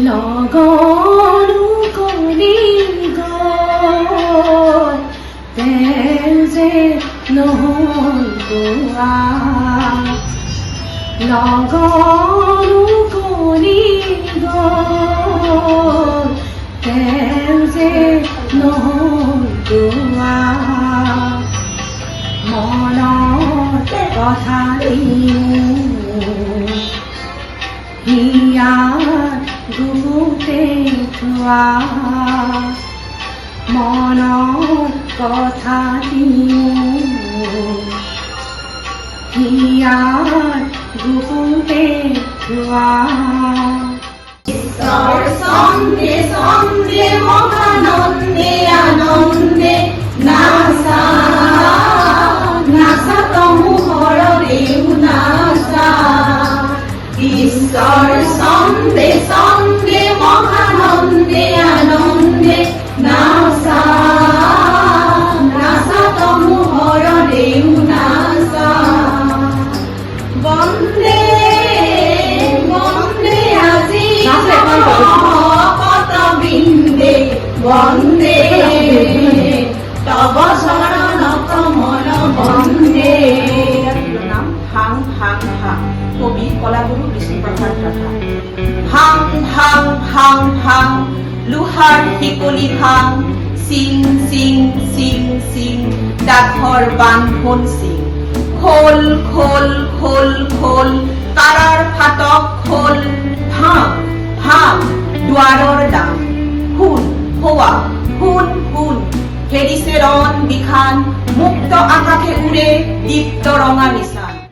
লগৰো কৰি গ'ল তেল যে নহ'ল গোৱা লগৰো কৰি গ'ল তেল যে নহ'ল গোৱা মনত কথা হিয়াত গুৰুতে থোৱা মনৰ কথা হিয়াত গুৰুতে থোৱা সঙ্গে সঙ্গে মহানন্দে আনন্দে নাচা নাচা তমোহর দেউ নাচা ঈশ্বর সঙ্গে সঙ্গে মহানন্দে আনন্দে নাচা নাচা তমোহর দেউ নাচা বন্দে বন্দে আজি কত বৃন্দে বন্দে তব শরণ কমল বন্দে। নাম ভাং ভাং ভাং কবি কলাগুরু বিষ্ণুপ্রসাদ রাভা। ভাং ভাং ভাং ভাং লোহার শিকলি ভাং সিং সিং সিং সিং ডাকঘর বান্ধন সিং খোল খোল খোল খোল তারার ফাটক খোল ভাং ভাং দুয়াৰৰ দাম হুন হোৱা হুন হুন ফেৰিছে ৰণ বিখান মুক্ত আকাশে উৰে দীপ্ত ৰঙা নিশা।